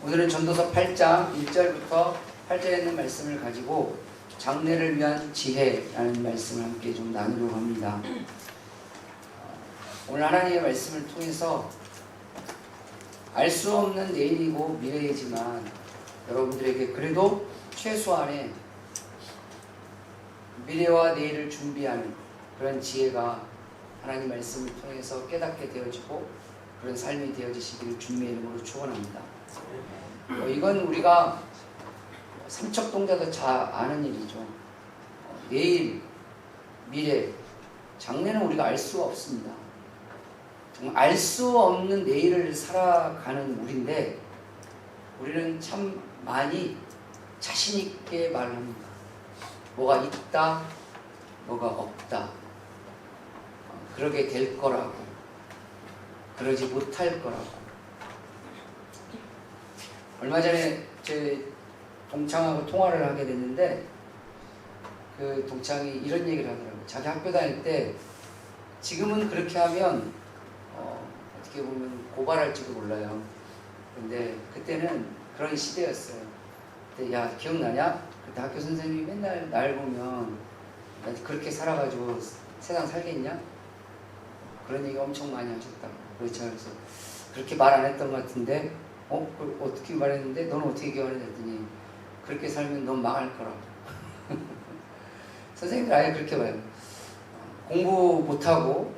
오늘은 전도서 8장 1절부터 8절에 있는 말씀을 가지고 장래를 위한 지혜라는 말씀을 함께 좀 나누려고 합니다. 오늘 하나님의 말씀을 통해서 알 수 없는 내일이고 미래이지만 여러분들에게 그래도 최소한의 미래와 내일을 준비하는 그런 지혜가 하나님 말씀을 통해서 깨닫게 되어지고 그런 삶이 되어지시기를 주님의 이름으로 축원합니다. 이건 우리가 삼척동자도 잘 아는 일이죠. 내일, 미래, 장래는 우리가 알 수가 없습니다. 정말 알 수 없는 내일을 살아가는 우리인데 우리는 참 많이 자신 있게 말합니다. 뭐가 있다, 뭐가 없다. 그러게 될 거라고, 그러지 못할 거라고. 얼마 전에 제 동창하고 통화를 하게 됐는데 그 동창이 이런 얘기를 하더라고요. 자기 학교 다닐 때 지금은 그렇게 하면 어떻게 보면 고발할지도 몰라요. 근데 그때는 그런 시대였어요. 그때 야 기억나냐? 그때 학교 선생님이 맨날 날 보면 나 그렇게 살아가지고 세상 살겠냐? 그런 얘기 엄청 많이 하셨다고. 그래서 그렇게 말 안 했던 것 같은데 어떻게 말했는데 너는 어떻게 기억하냐 했더니 그렇게 살면 넌 망할 거라고. 선생님들 아예 그렇게 말해요. 공부 못하고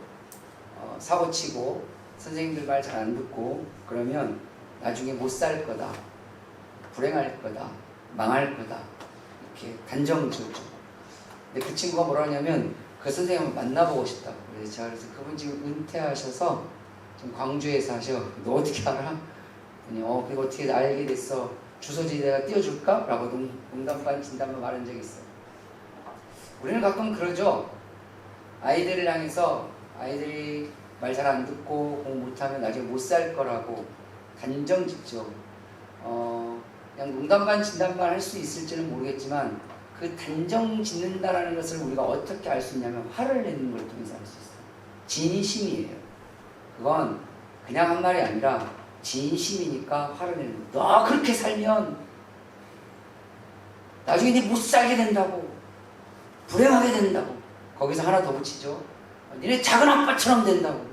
사고치고 선생님들 말 잘 안 듣고 그러면 나중에 못 살 거다, 불행할 거다, 망할 거다 이렇게 단정 지어줘. 근데 그 친구가 뭐라 하냐면 그 선생님을 만나보고 싶다고. 그래서 그분 지금 은퇴하셔서 좀 광주에 사셔. 너 어떻게 알아? 그거 어떻게 알게 됐어? 주소지 내가 띄워줄까? 라고 농담 반 진담만 말한 적이 있어요. 우리는 가끔 그러죠. 아이들을 향해서 아이들이 말 잘 안 듣고 공부 못하면 나중에 못 살 거라고 단정 짓죠. 그냥 농담 반 진담 반 할 수 있을지는 모르겠지만 그 단정 짓는다라는 것을 우리가 어떻게 알 수 있냐면 화를 내는 걸 통해서 알 수 있어요. 진심이에요. 그건 그냥 한 말이 아니라 진심이니까 화를 내는 거예요. 너 그렇게 살면 나중에 네 못 살게 된다고, 불행하게 된다고. 거기서 하나 더 붙이죠. 니네 작은 아빠처럼 된다고.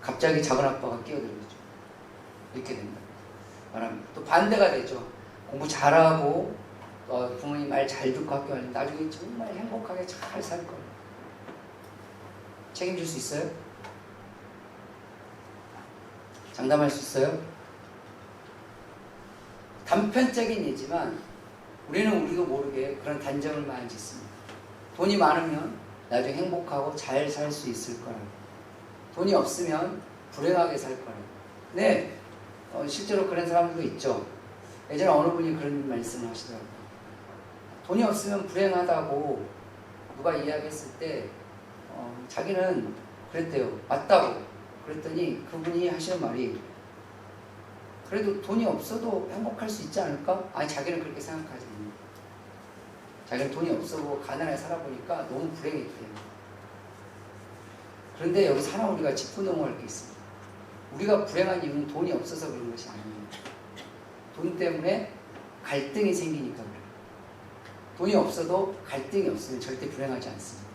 갑자기 작은 아빠가 끼어들죠. 이렇게 된다 말합니다. 또 반대가 되죠. 공부 잘하고 부모님 말 잘 듣고 학교 가면 나중에 정말 행복하게 잘 살 거예요. 책임질 수 있어요? 장담할 수 있어요? 단편적인 예지만 우리는 우리도 모르게 그런 단정을 많이 짓습니다. 돈이 많으면 나중에 행복하고 잘 살 수 있을 거라고. 돈이 없으면 불행하게 살 거라고. 네, 실제로 그런 사람들도 있죠. 예전에 어느 분이 그런 말씀을 하시더라고요. 돈이 없으면 불행하다고 누가 이야기했을 때 자기는 그랬대요. 맞다고. 그랬더니 그분이 하시는 말이 그래도 돈이 없어도 행복할 수 있지 않을까? 아니 자기는 그렇게 생각하지 않는다. 자기는 돈이 없어도 가난하게 살아보니까 너무 불행했대요. 그런데 여기서 하나 우리가 짚고 넘어갈 게 있습니다. 우리가 불행한 이유는 돈이 없어서 그런 것이 아닙니다. 돈 때문에 갈등이 생기니까 그래요. 돈이 없어도 갈등이 없으면 절대 불행하지 않습니다.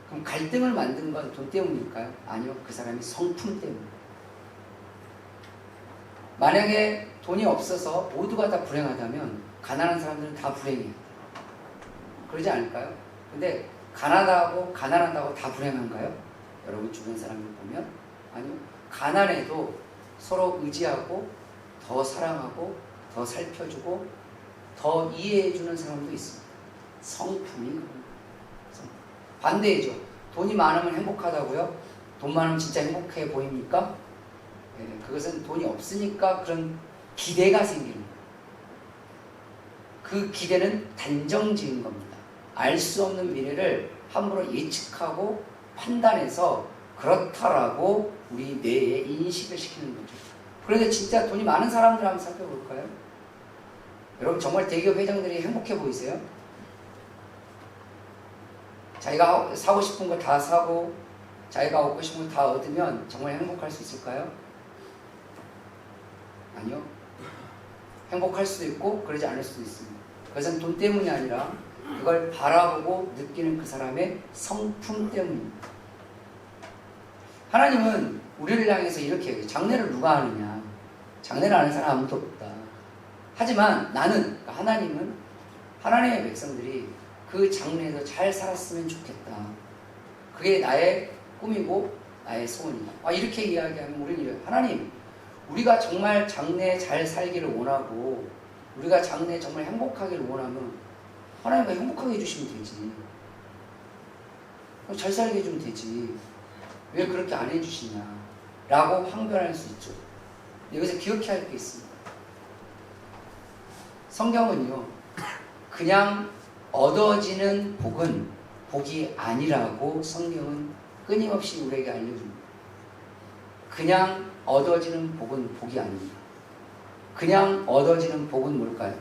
그럼 갈등을 만든 건 돈 때문일까요? 아니요. 그 사람의 성품 때문입니다. 만약에 돈이 없어서 모두가 다 불행하다면 가난한 사람들은 다 불행해요. 그러지 않을까요? 근데 가난하다고 다 불행한가요? 여러분 주변 사람을 보면 아니요. 가난해도 서로 의지하고 더 사랑하고 더 살펴주고 더 이해해주는 사람도 있습니다. 성품이 그런 반대이죠. 돈이 많으면 행복하다고요? 돈 많으면 진짜 행복해 보입니까? 네, 그것은 돈이 없으니까 그런 기대가 생기는 거예요. 그 기대는 단정 지은 겁니다. 알 수 없는 미래를 함부로 예측하고 판단해서 그렇다라고 우리 뇌에 인식을 시키는 거죠. 그런데 진짜 돈이 많은 사람들 한번 살펴볼까요? 여러분 정말 대기업 회장들이 행복해 보이세요? 자기가 사고 싶은 거 다 사고 자기가 얻고 싶은 거 다 얻으면 정말 행복할 수 있을까요? 아니요. 행복할 수도 있고 그러지 않을 수도 있습니다. 그것은 돈 때문이 아니라 그걸 바라보고 느끼는 그 사람의 성품 때문입니다. 하나님은 우리를 향해서 이렇게 얘기해요. 장래를 누가 아느냐? 장래를 아는 사람 아무도 없다. 하지만 나는, 그러니까 하나님은 하나님의 백성들이 그 장래에서 잘 살았으면 좋겠다. 그게 나의 꿈이고 나의 소원이다. 이렇게 이야기하면 우리는 이래요. 하나님, 우리가 정말 장래에 잘 살기를 원하고 우리가 장래에 정말 행복하기를 원하면 하나님과 행복하게 해주시면 되지. 잘 살게 해주면 되지. 왜 그렇게 안 해주시냐? 라고 항변할 수 있죠. 여기서 기억해야 할 게 있습니다. 성경은요, 그냥 얻어지는 복은 복이 아니라고 성경은 끊임없이 우리에게 알려줍니다. 그냥 얻어지는 복은 복이 아닙니다. 그냥 얻어지는 복은 뭘까요?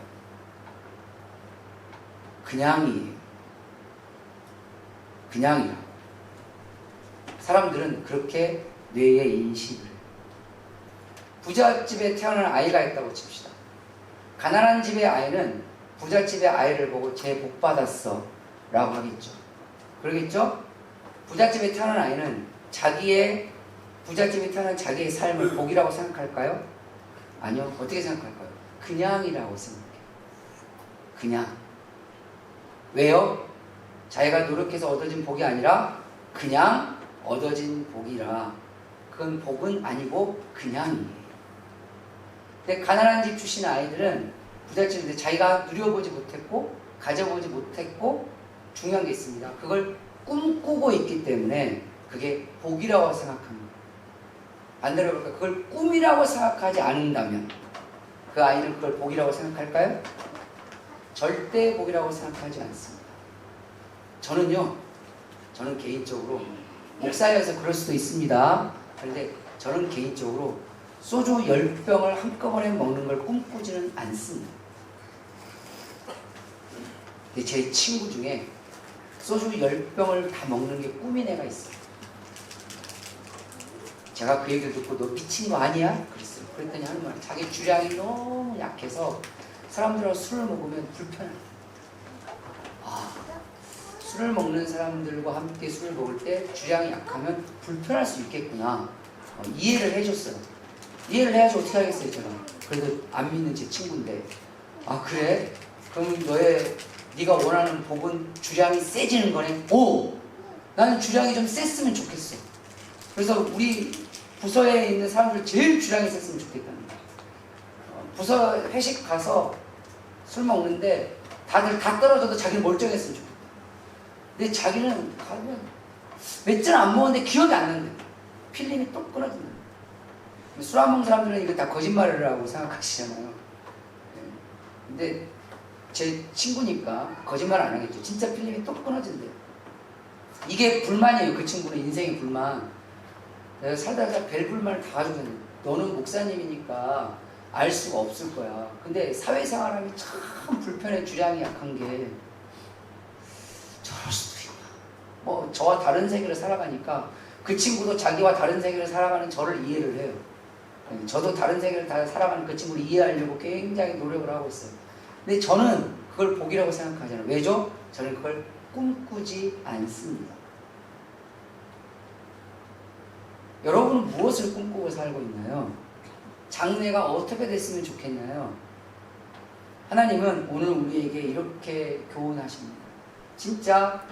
그냥이에요. 그냥이라고. 사람들은 그렇게 뇌에 인식을 해요. 부잣집에 태어난 아이가 있다고 칩시다. 가난한 집의 아이는 부잣집의 아이를 보고 쟤 복 받았어 라고 하겠죠. 그러겠죠? 부잣집에 태어난 아이는 부잣집에 태어난 자기의 삶을 복이라고 생각할까요? 아니요. 어떻게 생각할까요? 그냥이라고 생각해요. 그냥. 왜요? 자기가 노력해서 얻어진 복이 아니라 그냥 얻어진 복이라. 그건 복은 아니고 그냥이에요. 근데 가난한 집 출신 아이들은 부잣집인데 자기가 누려보지 못했고 가져보지 못했고 중요한 게 있습니다. 그걸 꿈꾸고 있기 때문에 그게 복이라고 생각합니다. 반대로 볼까요? 그걸 꿈이라고 생각하지 않는다면 그 아이는 그걸 복이라고 생각할까요? 절대 복이라고 생각하지 않습니다. 저는 개인적으로 목사여서 그럴 수도 있습니다. 그런데 저는 개인적으로 소주 10병을 한꺼번에 먹는 걸 꿈꾸지는 않습니다. 근데 제 친구 중에 소주 10병을 다 먹는 게 꿈인 애가 있어요. 제가 그 얘기를 듣고 너 미친 거 아니야? 그랬어요. 그랬더니 하는 말, 자기 주량이 너무 약해서 사람들하고 술을 먹으면 불편해. 술을 먹는 사람들과 함께 술을 먹을 때 주량이 약하면 불편할 수 있겠구나. 이해를 해줬어요. 이해를 해야지 어떻게 하겠어요, 제가. 그래도 안 믿는 제 친구인데. 그래? 그럼 네가 원하는 복은 주량이 세지는 거네? 나는 주량이 좀 셌으면 좋겠어. 그래서 우리 부서에 있는 사람들 제일 주량이 셌으면 좋겠다는 거야. 부서 회식 가서 술 먹는데 다들 다 떨어져도 자기는 멀쩡했으면 좋겠다. 근데 자기는 가면 몇 잔 안 먹었는데 기억이 안 난대. 필름이 똑 끊어진다. 술 안 먹는 사람들은 이거 다 거짓말이라고 생각하시잖아요. 근데 제 친구니까 거짓말 안 하겠죠. 진짜 필름이 똑 끊어진대요. 이게 불만이에요. 그 친구는 인생의 불만. 내가 살다가 별 불만을 다 가지고 있는데 너는 목사님이니까 알 수가 없을 거야. 근데 사회생활하면 참 불편해. 주량이 약한 게. 저럴 수도 있나. 저와 다른 세계를 살아가니까 그 친구도 자기와 다른 세계를 살아가는 저를 이해를 해요. 저도 다른 세계를 다 살아가는 그 친구를 이해하려고 굉장히 노력을 하고 있어요. 근데 저는 그걸 복이라고 생각하잖아요. 왜죠? 저는 그걸 꿈꾸지 않습니다. 여러분은 무엇을 꿈꾸고 살고 있나요? 장래가 어떻게 됐으면 좋겠나요? 하나님은 오늘 우리에게 이렇게 교훈하십니다. 진짜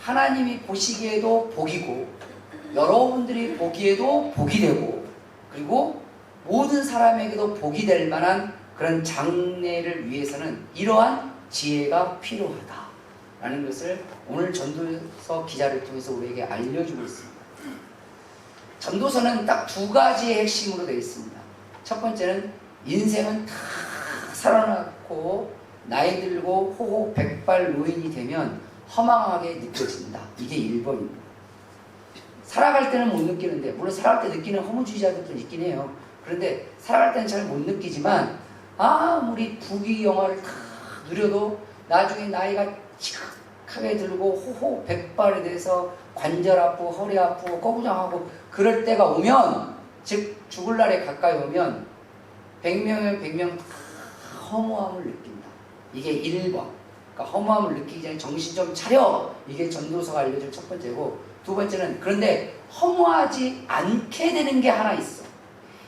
하나님이 보시기에도 복이고 여러분들이 보기에도 복이 되고 그리고 모든 사람에게도 복이 될 만한 그런 장래를 위해서는 이러한 지혜가 필요하다라는 것을 오늘 전도서 기자를 통해서 우리에게 알려주고 있습니다. 전도서는 딱 두 가지의 핵심으로 되어 있습니다. 첫 번째는 인생은 다 살아났고 나이 들고 호호 백발 노인이 되면 허망하게 느껴진다. 이게 1번입니다. 살아갈 때는 못 느끼는데 물론 살아갈 때 느끼는 허무주의자들도 있긴 해요. 그런데 살아갈 때는 잘 못 느끼지만 아무리 부귀영화를 다 누려도 나중에 나이가 지극하게 들고 호호 백발이 돼서 관절 아프고 허리 아프고 꺼부정하고 그럴 때가 오면 즉 죽을 날에 가까이 오면 100명이면 100명 다 허무함을 느낀다. 이게 1번. 그러니까 허무함을 느끼기 전에 정신 좀 차려. 이게 전도서가 알려줄 첫 번째고, 두 번째는 그런데 허무하지 않게 되는 게 하나 있어.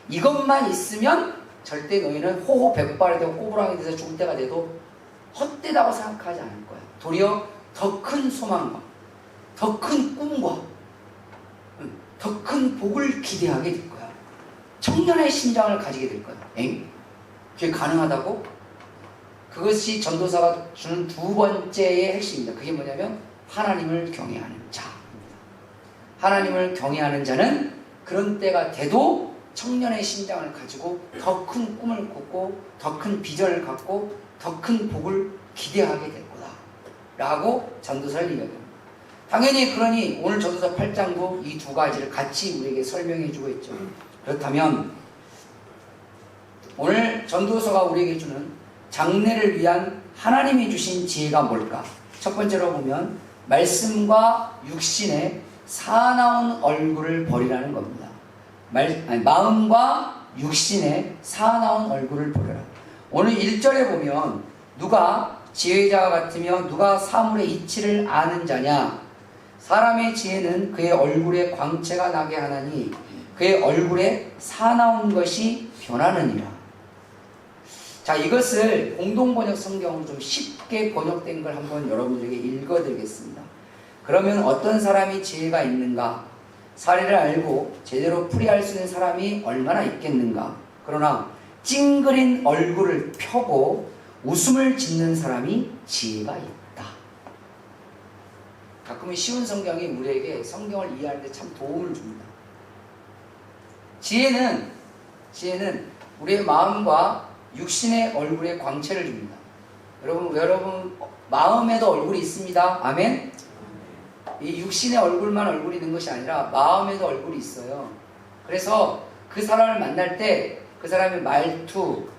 이것만 있으면 절대 너희는 호호 백발이 되고 꼬부랑이 돼서 죽을 때가 돼도 헛되다고 생각하지 않을 거야. 도리어 더 큰 소망과 더 큰 꿈과 더 큰 복을 기대하게 될 거야. 청년의 심장을 가지게 될 거야. 그게 가능하다고? 그것이 전도사가 주는 두 번째의 핵심입니다. 그게 뭐냐면 하나님을 경외하는 자. 하나님을 경외하는 자는 그런 때가 돼도 청년의 심장을 가지고 더 큰 꿈을 꾸고 더 큰 비전을 갖고 더 큰 복을 기대하게 될 거다 라고 전도사를 이야기합니다. 당연히 그러니 오늘 전도서 8장도 이 두 가지를 같이 우리에게 설명해 주고 있죠. 그렇다면 오늘 전도서가 우리에게 주는 장래를 위한 하나님이 주신 지혜가 뭘까? 첫 번째로 보면 말씀과 육신의 사나운 얼굴을 버리라는 겁니다. 마음과 육신의 사나운 얼굴을 버려라. 오늘 1절에 보면 누가 지혜자가 같으며 누가 사물의 이치를 아는 자냐? 사람의 지혜는 그의 얼굴에 광채가 나게 하나니 그의 얼굴에 사나운 것이 변하느니라. 자, 이것을 공동번역 성경으로 좀 쉽게 번역된 걸 한번 여러분들에게 읽어드리겠습니다. 그러면 어떤 사람이 지혜가 있는가? 사리를 알고 제대로 풀이할 수 있는 사람이 얼마나 있겠는가? 그러나 찡그린 얼굴을 펴고 웃음을 짓는 사람이 지혜가 있다. 가끔은 쉬운 성경이 우리에게 성경을 이해할 때 참 도움을 줍니다. 지혜는 우리의 마음과 육신의 얼굴에 광채를 줍니다. 여러분 마음에도 얼굴이 있습니다. 아멘? 이 육신의 얼굴만 얼굴이 있는 것이 아니라 마음에도 얼굴이 있어요. 그래서 그 사람을 만날 때 그 사람의 말투,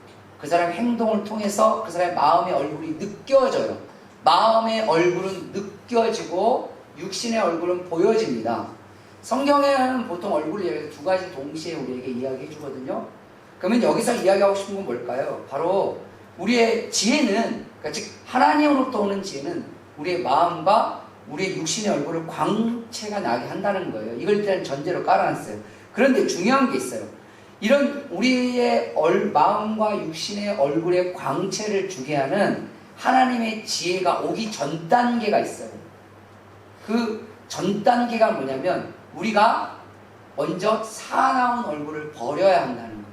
그 사람의 행동을 통해서 그 사람의 마음의 얼굴이 느껴져요. 마음의 얼굴은 느껴지고 육신의 얼굴은 보여집니다. 성경에는 보통 얼굴을 이야기해서 두 가지 동시에 우리에게 이야기해 주거든요. 그러면 여기서 이야기하고 싶은 건 뭘까요? 바로 우리의 지혜는, 그러니까 즉 하나님으로부터 오는 지혜는 우리의 마음과 우리의 육신의 얼굴을 광채가 나게 한다는 거예요. 이걸 일단 전제로 깔아놨어요. 그런데 중요한 게 있어요. 이런 우리의 마음과 육신의 얼굴에 광채를 주게 하는 하나님의 지혜가 오기 전 단계가 있어요. 그 전 단계가 뭐냐면 우리가 먼저 사나운 얼굴을 버려야 한다는 거예요.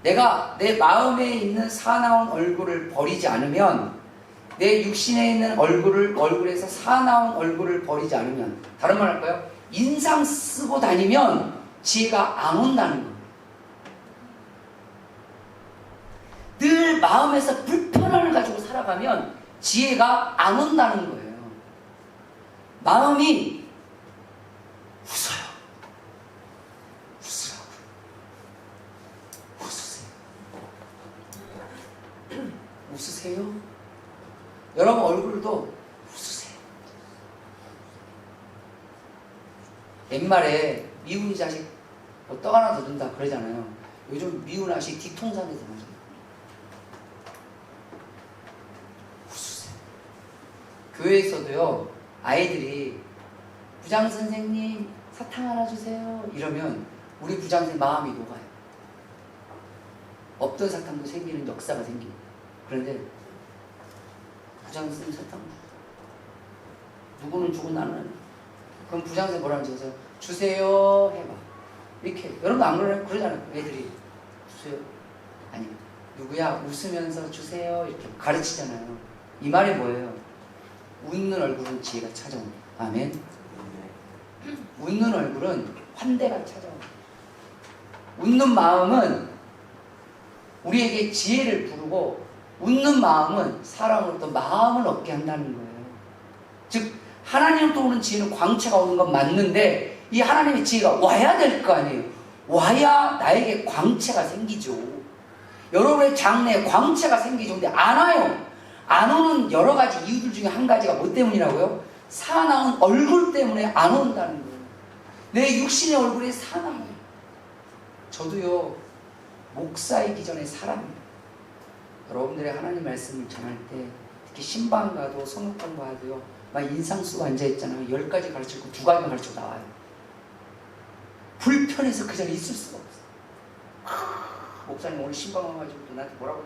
내가 내 마음에 있는 사나운 얼굴을 버리지 않으면, 내 육신에 있는 얼굴에서 사나운 얼굴을 버리지 않으면, 다른 말 할까요? 인상 쓰고 다니면 지혜가 안 온다는 거예요. 늘 마음에서 불편함을 가지고 살아가면 지혜가 안 온다는 거예요. 마음이 웃어요. 웃으라고. 웃으세요. 웃으세요. 여러분 얼굴도 웃으세요. 옛말에 미운 자식 떡 하나 더 준다 그러잖아요. 요즘 미운 아식 뒤통수한테 들어가죠. 웃으세요. 교회에서도요, 아이들이 부장 선생님 사탕 하나 주세요 이러면 우리 부장 선생님 마음이 녹아요. 없던 사탕도 생기는 역사가 생깁니다. 그런데 부장 선생님 사탕 누구는 주고 나는, 그럼 부장 선생님 뭐라는 지 주세요 해봐. 이렇게 여러분 안 그러잖아요. 애들이 주세요. 아니 누구야 웃으면서 주세요 이렇게 가르치잖아요. 이 말이 뭐예요? 웃는 얼굴은 지혜가 찾아옵니다. 아멘. 웃는 얼굴은 환대가 찾아옵니다. 웃는 마음은 우리에게 지혜를 부르고, 웃는 마음은 사람으로부터 마음을 얻게 한다는 거예요. 즉 하나님으로부터 오는 지혜는 광채가 오는 건 맞는데 이 하나님의 지혜가 와야 될 거 아니에요. 와야 나에게 광채가 생기죠. 여러분의 장래에 광채가 생기죠. 근데 안 와요. 안 오는 여러 가지 이유들 중에 한 가지가 뭐 때문이라고요? 사나운 얼굴 때문에 안 온다는 거예요. 내 육신의 얼굴이 사나워요. 저도요, 목사이기 전에 사람이에요. 여러분들의 하나님 말씀을 전할 때 특히 신방 가도 성경 공부하도요. 막 인상수가 앉아있잖아요. 10가지 가르치고 2가지만 가르치고 나와요. 불편해서 그 자리에 있을 수가 없어요. 목사님 오늘 신방 와가지고 나한테 뭐라고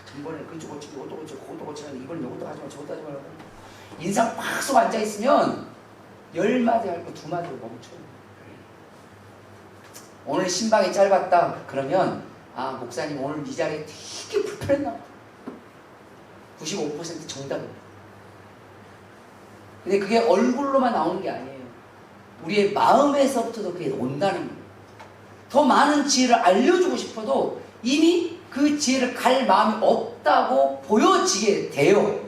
전번에 그쪽 고치고 이것도 고치고 그것도 고치는데 이번엔 이것도 하지마 저것도 하지마 라고 인상 팍 쏘고 앉아있으면 10마디 할 거 2마디로 멈춰요. 오늘 신방이 짧았다 그러면 아 목사님 오늘 이 자리에 되게 불편했나 보다. 95% 정답입니다. 근데 그게 얼굴로만 나오는 게 아니에요. 우리의 마음에서부터도 그게 온다는 거예요. 더 많은 지혜를 알려주고 싶어도 이미 그 지혜를 갈 마음이 없다고 보여지게 돼요.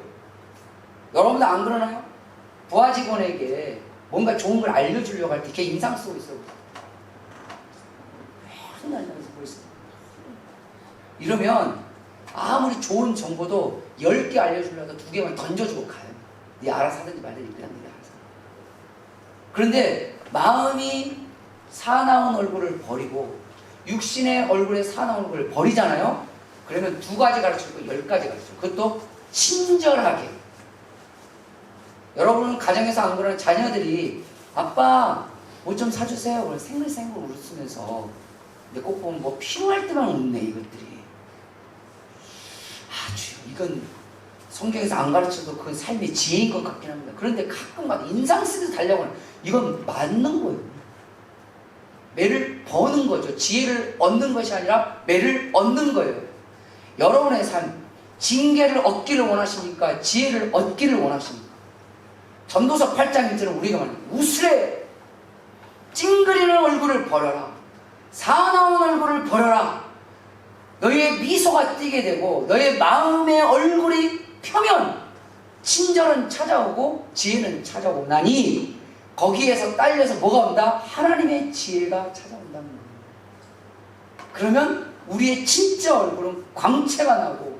여러분도 안 그러나요? 부하 직원에게 뭔가 좋은 걸 알려주려고 할 때 걔 인상 쓰고 있어요. 맨날 인상 쓰고 있어요. 이러면 아무리 좋은 정보도 10개 알려주려고 2개만 던져주고 가요. 네 알아서 하든지 말든지 그냥 네 알아서. 그런데 마음이 사나운 얼굴을 버리고 육신의 얼굴에 사나운 얼굴을 버리잖아요. 그러면 2가지 가르치고 10가지 가르치고 그것도 친절하게. 여러분은 가정에서 안 그러는 자녀들이 아빠 뭐 좀 사주세요. 그걸 생글생글 웃으면서 근데 꼭 보면 뭐 필요할 때만 웃네 이것들이. 아주 이건 성경에서 안 가르쳐도 그 삶의 지혜인 것 같긴 합니다. 그런데 가끔가다 인상 쓰듯 달려고 하는 이건 맞는 거예요. 매를 버는 거죠. 지혜를 얻는 것이 아니라 매를 얻는 거예요. 여러분의 삶, 징계를 얻기를 원하십니까? 지혜를 얻기를 원하십니까? 전도서 8장 1절은 우리가 말합니다. 웃으래 찡그리는 얼굴을 버려라. 사나운 얼굴을 버려라. 너희의 미소가 띄게 되고 너희의 마음의 얼굴이 펴면 친절은 찾아오고 지혜는 찾아오나니 거기에서 딸려서 뭐가 온다? 하나님의 지혜가 찾아온다는 거예요. 그러면 우리의 진짜 얼굴은 광채가 나고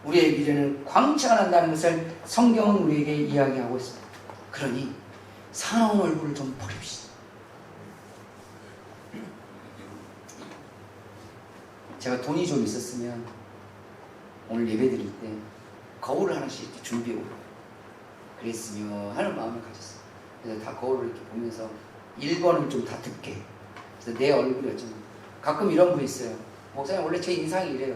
우리의 미래는 광채가 난다는 것을 성경은 우리에게 이야기하고 있습니다. 그러니 사나운 얼굴을 좀 버립시다. 제가 돈이 좀 있었으면 오늘 예배 드릴 때 거울을 하나씩 이렇게 준비해오고 그랬으면 하는 마음을 가졌어요. 그래서 다 거울을 이렇게 보면서 1번은 좀 다 듣게. 그래서 내 얼굴이 어쩌면 가끔 이런 분 있어요. 목사님 원래 제 인상이 이래요.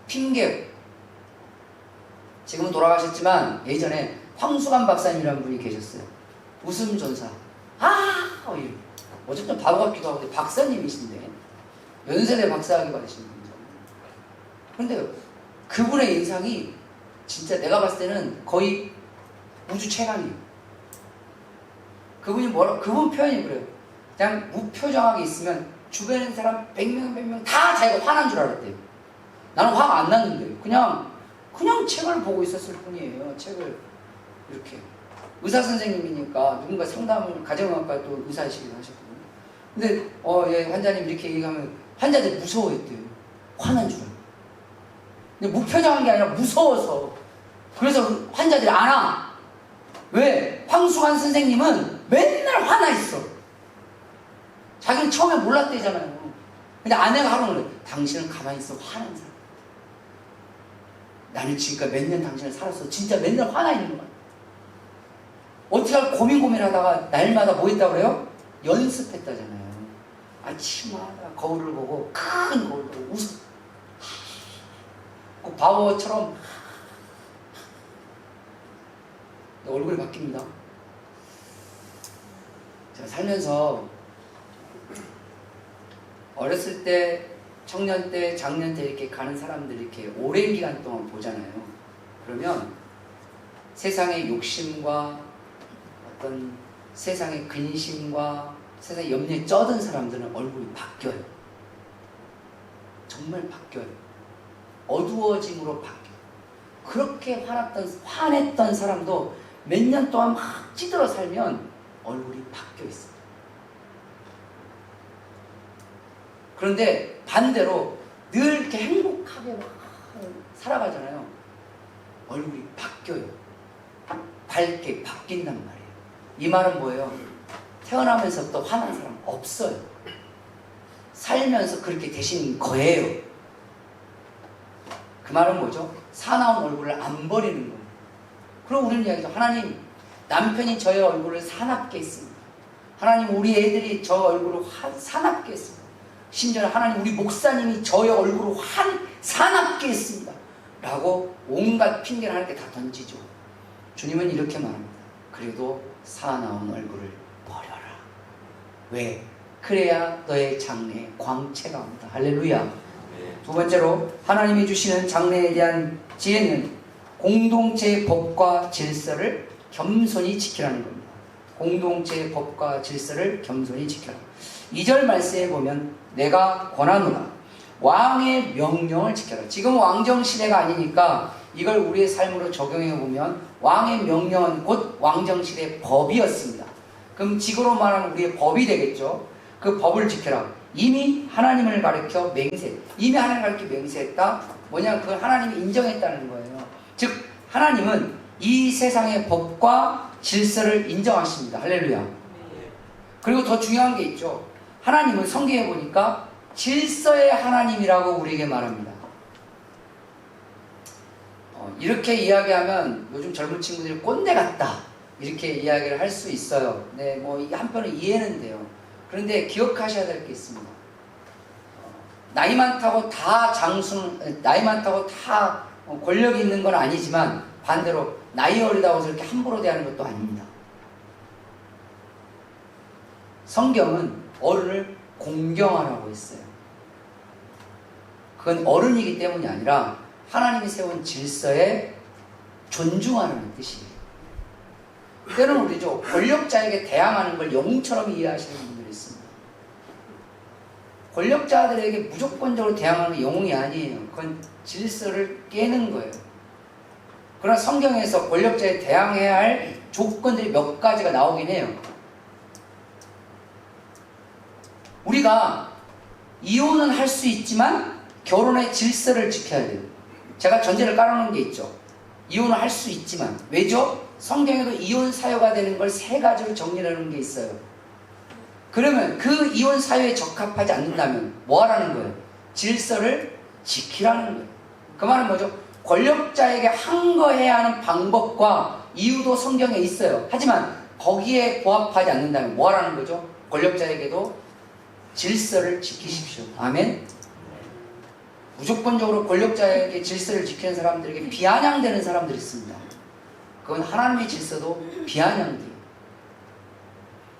핑계. 지금은 돌아가셨지만 예전에 황수관 박사님이라는 분이 계셨어요. 웃음 전사. 어쨌든 바보 같기도 하고 박사님이신데 연세대 박사학위 받으신 분이죠. 그런데 그분의 인상이 진짜 내가 봤을 때는 거의 우주 최강이에요. 그분 표현이 그래요. 그냥 무표정하게 있으면 주변에 있는 사람 100명 다 자기가 화난 줄 알았대요. 나는 화가 안 났는데요. 그냥 책을 보고 있었을 뿐이에요. 책을 이렇게. 의사 선생님이니까 누군가 상담을 가정의학과 또 의사이시기도 하셨거든요. 근데 예, 환자님 이렇게 얘기하면 환자들이 무서워했대요. 화난 줄 알고. 근데 무표정한 게 아니라 무서워서. 그래서 환자들이 안 와. 왜? 황수관 선생님은 맨날 화나 있어. 자기는 처음에 몰랐대잖아요. 근데 아내가 하루는 그래. 당신은 가만히 있어. 화난 사람. 나는 지금까지 몇 년 당신을 살았어. 진짜 맨날 화나 있는 거야. 어떻게 할 고민하다가 날마다 뭐 했다고 그래요? 연습했다잖아요. 아침마다 거울을 보고 큰 거울을 보고 웃어. 그 바보처럼 얼굴이 바뀝니다. 제가 살면서 어렸을 때, 청년 때, 장년 때 이렇게 가는 사람들 이렇게 오랜 기간 동안 보잖아요. 그러면 세상의 욕심과 어떤 세상의 근심과 세상의 염려에 쩌든 사람들은 얼굴이 바뀌어요. 정말 바뀌어요. 어두워짐으로 바뀌어요. 그렇게 화냈던 사람도 몇 년 동안 막 찌들어 살면 얼굴이 바뀌어 있어요. 그런데 반대로 늘 이렇게 행복하게 막 살아가잖아요. 얼굴이 바뀌어요. 밝게 바뀐단 말이에요. 이 말은 뭐예요? 태어나면서부터 화난 사람 없어요. 살면서 그렇게 되신 거예요. 그 말은 뭐죠? 사나운 얼굴을 안 버리는 거예요. 그럼 우리는 이야기죠. 하나님, 남편이 저의 얼굴을 사납게 했습니다. 하나님, 우리 애들이 저 얼굴을 사납게 했습니다. 심지어 하나님, 우리 목사님이 저의 얼굴을 사납게 했습니다. 라고 온갖 핑계를 하나님께 다 던지죠. 주님은 이렇게 말합니다. 그래도 사나운 얼굴을 버려라. 왜? 그래야 너의 장래에 광채가 온다. 할렐루야. 두 번째로 하나님이 주시는 장래에 대한 지혜는 공동체의 법과 질서를 겸손히 지키라는 겁니다. 공동체의 법과 질서를 겸손히 지켜라. 2절 말씀에 보면 내가 권하노라. 왕의 명령을 지켜라. 지금 왕정시대가 아니니까 이걸 우리의 삶으로 적용해 보면 왕의 명령은 곧 왕정시대의 법이었습니다. 그럼 지구로 말하면 우리의 법이 되겠죠. 그 법을 지켜라. 이미 하나님을 가리켜 이미 하나님을 가리켜 맹세했다. 뭐냐? 그걸 하나님이 인정했다는 거예요. 즉 하나님은 이 세상의 법과 질서를 인정하십니다. 할렐루야. 그리고 더 중요한 게 있죠. 하나님은 성경에 보니까 질서의 하나님이라고 우리에게 말합니다. 이렇게 이야기하면 요즘 젊은 친구들이 꼰대 같다 이렇게 이야기를 할 수 있어요. 네, 뭐 한편은 이해는 돼요. 그런데 기억하셔야 될 게 있습니다. 나이 많다고 다 권력이 있는 건 아니지만 반대로 나이 어리다고 해서 이렇게 함부로 대하는 것도 아닙니다. 성경은 어른을 공경하라고 했어요. 그건 어른이기 때문이 아니라 하나님이 세운 질서에 존중하라는 뜻이에요. 때로는 우리죠, 권력자에게 대항하는 걸 영웅처럼 이해하시는 분들이 있습니다. 권력자들에게 무조건적으로 대항하는 게 영웅이 아니에요. 그건 질서를 깨는 거예요. 그러나 성경에서 권력자에 대항해야 할 조건들이 몇 가지가 나오긴 해요. 우리가 이혼은 할 수 있지만 결혼의 질서를 지켜야 돼요. 제가 전제를 깔아놓은 게 있죠. 이혼을 할 수 있지만. 왜죠? 성경에도 이혼 사유가 되는 걸 3가지로 정리하는 게 있어요. 그러면 그 이혼 사유에 적합하지 않는다면 뭐 하라는 거예요? 질서를 지키라는 거예요. 그 말은 뭐죠? 권력자에게 항거해야 하는 방법과 이유도 성경에 있어요. 하지만 거기에 부합하지 않는다면 뭐 하라는 거죠? 권력자에게도 질서를 지키십시오. 아멘? 무조건적으로 권력자에게 질서를 지키는 사람들에게 비아냥되는 사람들이 있습니다. 그건 하나님의 질서도 비아냥돼요.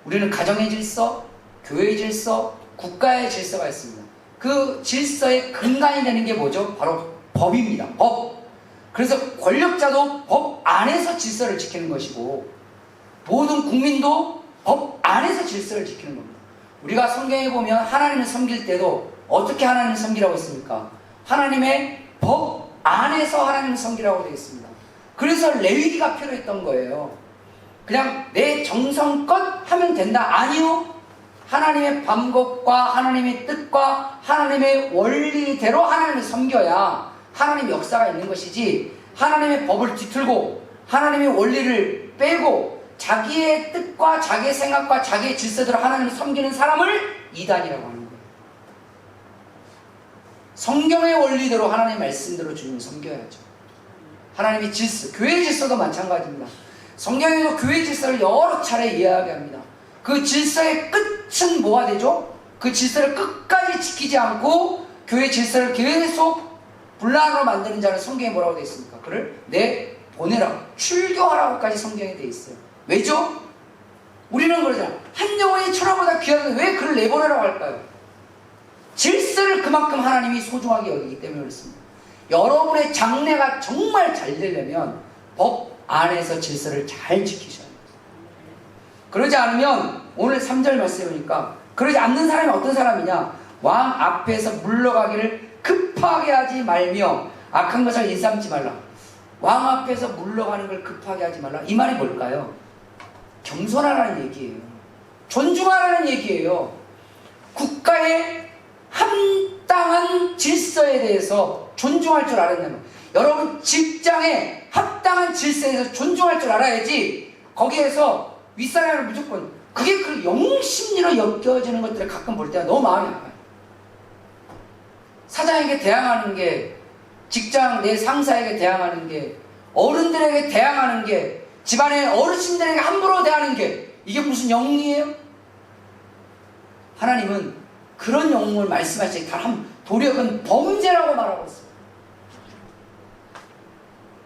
우리는 가정의 질서, 교회의 질서, 국가의 질서가 있습니다. 그 질서의 근간이 되는 게 뭐죠? 바로 법입니다. 법. 그래서 권력자도 법 안에서 질서를 지키는 것이고 모든 국민도 법 안에서 질서를 지키는 겁니다. 우리가 성경에 보면 하나님을 섬길 때도 어떻게 하나님을 섬기라고 했습니까? 하나님의 법 안에서 하나님을 섬기라고 되어 있습니다. 그래서 레위기가 필요했던 거예요. 그냥 내 정성껏 하면 된다. 아니요. 하나님의 방법과 하나님의 뜻과 하나님의 원리대로 하나님을 섬겨야 하나님의 역사가 있는 것이지, 하나님의 법을 뒤틀고 하나님의 원리를 빼고 자기의 뜻과 자기의 생각과 자기의 질서대로 하나님을 섬기는 사람을 이단이라고 하는 거예요. 성경의 원리대로 하나님의 말씀대로 주님을 섬겨야죠. 하나님의 질서, 교회의 질서도 마찬가지입니다. 성경에도 교회의 질서를 여러 차례 이야기합니다. 그 질서의 끝은 뭐가 되죠? 그 질서를 끝까지 지키지 않고 교회의 질서를 계속 분란으로 만드는 자를 성경에 뭐라고 되어 있습니까? 그를 내보내라고, 출교하라고까지 성경에 되어 있어요. 왜죠? 우리는 그러잖아. 한 영혼이 천하보다 귀하다는데 왜 그를 내보내라고 할까요? 질서를 그만큼 하나님이 소중하게 여기기 때문에 그렇습니다. 여러분의 장래가 정말 잘 되려면 법 안에서 질서를 잘 지키셔야 합니다. 그러지 않으면 오늘 3절 말씀해 보니까 그러지 않는 사람이 어떤 사람이냐? 왕 앞에서 물러가기를 급하게 하지 말며 악한 것을 일삼지 말라. 왕 앞에서 물러가는 걸 급하게 하지 말라. 이 말이 뭘까요? 겸손하라는 얘기예요. 존중하라는 얘기예요. 국가의 합당한 질서에 대해서 존중할 줄 알았냐면, 여러분 직장에 합당한 질서에서 존중할 줄 알아야지 거기에서 윗사람을 무조건, 그게 그 영웅심리로 엮여지는 것들을 가끔 볼 때가 너무 마음이 아파요. 사장에게 대항하는 게, 직장 내 상사에게 대항하는 게, 어른들에게 대항하는 게, 집안의 어르신들에게 함부로 대하는 게, 이게 무슨 영웅이에요? 하나님은 그런 영웅을 말씀하시지, 도력은 범죄라고 말하고 있어요.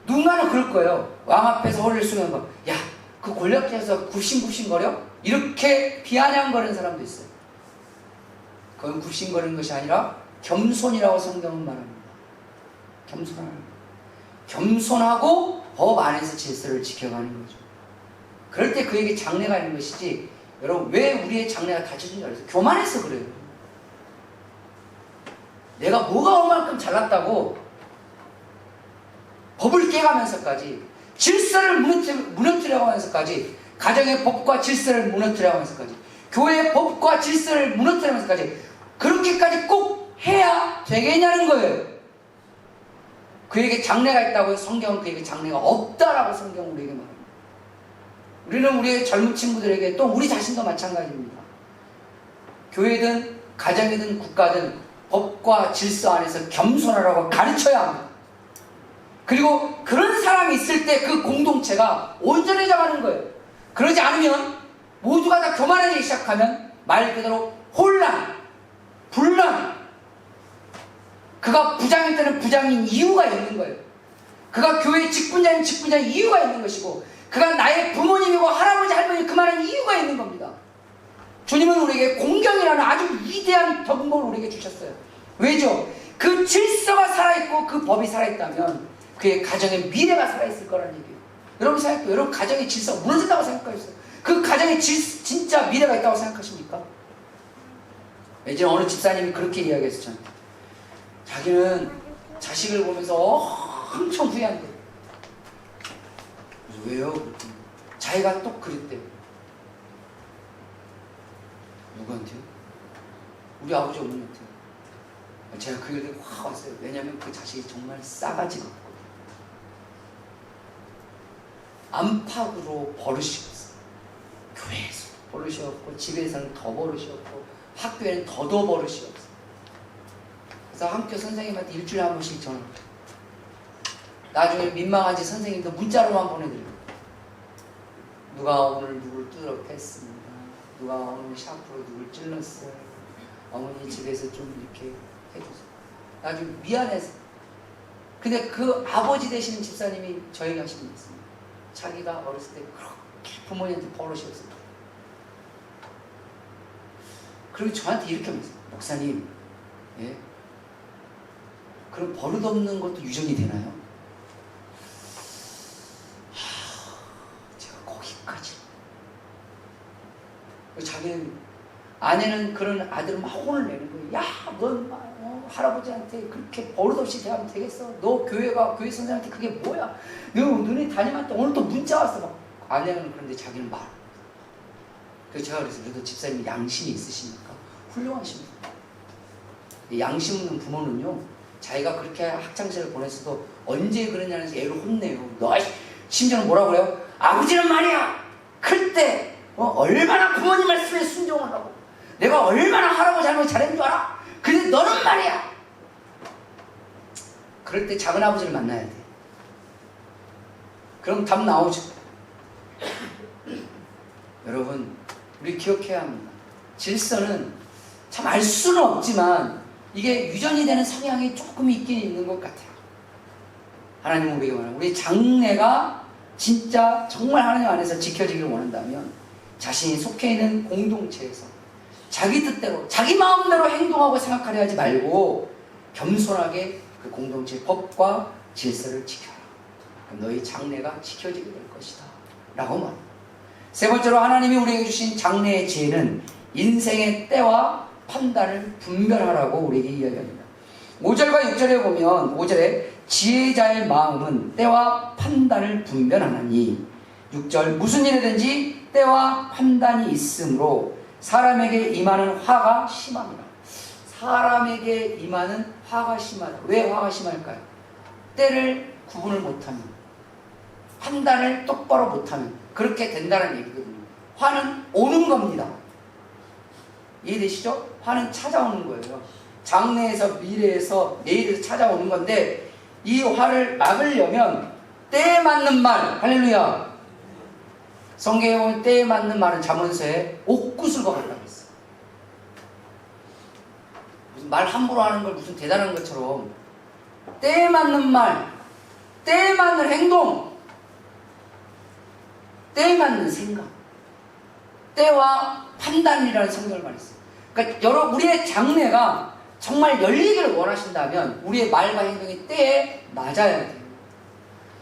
누군가는 그럴 거예요. 왕 앞에서 허리를 숙여서, 야, 그 권력자에서 굽신굽신거려? 이렇게 비아냥거리는 사람도 있어요. 그건 굽신거리는 것이 아니라 겸손이라고 성경은 말합니다. 겸손하고 법 안에서 질서를 지켜가는 거죠. 그럴 때 그에게 장래가 있는 것이지. 여러분, 왜 우리의 장래가 닫혀진 줄 알아요? 교만해서 그래요. 내가 뭐가 얼만큼 잘났다고 법을 깨가면서까지, 질서를 무너뜨려고 하면서까지, 가정의 법과 질서를 무너뜨려고 하면서까지, 교회의 법과 질서를 무너뜨리면서까지 그렇게까지 꼭 해야 되겠냐는 거예요. 그에게 장래가 있다고 해서 성경은 그에게 장래가 없다라고 성경은 우리에게 말합니다. 우리는 우리의 젊은 친구들에게, 또 우리 자신도 마찬가지입니다. 교회든 가정이든 국가든 법과 질서 안에서 겸손하라고 가르쳐야 합니다. 그리고 그런 사람이 있을 때 그 공동체가 온전해져가는 거예요. 그러지 않으면 모두가 다 교만해지기 시작하면 말 그대로 혼란, 분란. 그가 부장일 때는 부장인 이유가 있는 거예요. 그가 교회 직분자인 직분자인 이유가 있는 것이고, 그가 나의 부모님이고 할아버지 할머니 그 말은 이유가 있는 겁니다. 주님은 우리에게 공경이라는 아주 위대한 덕목을 우리에게 주셨어요. 왜죠? 그 질서가 살아있고 그 법이 살아있다면 그의 가정의 미래가 살아있을 거라는 얘기예요. 여러분 생각해요. 여러분 가정의 질서가 무너진다고 생각하셨어요? 그 가정에 진짜 미래가 있다고 생각하십니까? 예전에 어느 집사님이 그렇게 이야기했어요. 저한테. 자기는 자식을 보면서 엄청 후회한대. 왜요? 자기가 또 그랬대요. 누구한테요? 우리 아버지 어머니한테요. 제가 그 얘기가 확 왔어요. 왜냐하면 그 자식이 정말 싸가지가 없거든요. 안팎으로 버릇이 없어요. 교회에서 버릇이 없고, 집에서는 더 버릇이 없고, 학교에는 더더 버릇이 없어요. 그래서 학교 선생님한테 일주일에 한 번씩 전화해요. 나중에 민망한지 선생님도 문자로만 보내드려요. 누가 오늘 누굴 뚫어 팼습니다. 누가 오늘 샤프로 누굴 찔렀어요. 어머니 집에서 좀 이렇게 해주세요. 나중에 미안해서. 근데 그 아버지 되시는 집사님이 저에게 하신 게 있습니다. 자기가 어렸을 때 그렇게 부모님한테 버릇이 없습니다. 그리고 저한테 이렇게 말했어요. 목사님, 예? 그럼 버릇 없는 것도 유전이 되나요? 제가 거기까지. 자기는, 아내는 그런 아들은 막 혼을 내는 거예요. 야, 넌 할아버지한테 그렇게 버릇없이 대하면 되겠어? 너 교회 선생님한테 그게 뭐야? 너네 담임한테 오늘 또 문자 왔어. 막. 아내는 그런데 자기는 말. 그래서 제가 그랬어요. 그래도 집사님이 양심이 있으시니까 훌륭하십니다. 양심 없는 부모는요, 자기가 그렇게 학창시절을 보냈어도 언제 그러냐면서 애를 혼내요. 너 심지어는 뭐라고 그래요? 아버지는 말이야, 클 때 얼마나 부모님 말씀에 순종을 하고 내가 얼마나 할아버지 할머니 잘했는 줄 알아? 근데 너는 말이야. 그럴 때 작은 아버지를 만나야 돼. 그럼 답 나오죠. 여러분, 우리 기억해야 합니다. 질서는 참 알 수는 없지만 이게 유전이 되는 성향이 조금 있긴 있는 것 같아요. 하나님은 우리에게 원하는, 우리 장래가 진짜 정말 하나님 안에서 지켜지기를 원한다면 자신이 속해 있는 공동체에서 자기 뜻대로 자기 마음대로 행동하고 생각하려 하지 말고 겸손하게 그 공동체의 법과 질서를 지켜라. 그럼 너희 장래가 지켜지게 될 것이다 라고 말합니다. 세 번째로 하나님이 우리에게 주신 장래의 지혜는 인생의 때와 판단을 분별하라고 우리에게 이야기합니다. 5절과 6절에 보면 5절에 지혜자의 마음은 때와 판단을 분별하나니, 6절 무슨 일이든지 때와 판단이 있으므로 사람에게 임하는 화가 심합니다. 사람에게 임하는 화가 심하다. 왜 화가 심할까요? 때를 구분을 못하면, 판단을 똑바로 못하면 그렇게 된다는 얘기거든요. 화는 오는 겁니다. 이해되시죠? 화는 찾아오는 거예요. 장래에서 미래에서 내일에서 찾아오는 건데 이 화를 막으려면 때에 맞는 말, 할렐루야. 성경에 보면 때에 맞는 말은 잠언서에 옥구슬과 같다고 했어요. 무슨 말 함부로 하는 걸 무슨 대단한 것처럼 때에 맞는 말, 때에 맞는 행동, 때에 맞는 생각, 때와 판단이라는 성경을 말했어요. 그러니까 여러분 우리의 장래가 정말 열리기를 원하신다면 우리의 말과 행동이 때에 맞아야 돼요.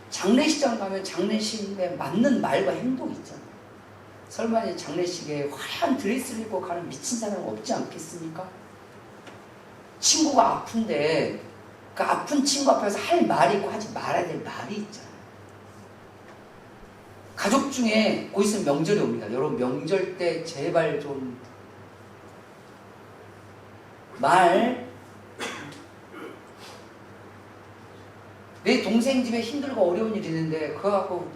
장례식장 가면 장례식에 맞는 말과 행동이 있잖아요. 설마 장례식에 화려한 드레스를 입고 가는 미친 사람 없지 않겠습니까? 친구가 아픈데 그 아픈 친구 앞에서 할 말이 있고 하지 말아야 될 말이 있잖아요. 가족 중에 곧 있으면 명절이 옵니다. 여러분 명절 때 제발 좀 내 동생 집에 힘들고 어려운 일이 있는데 그거 갖고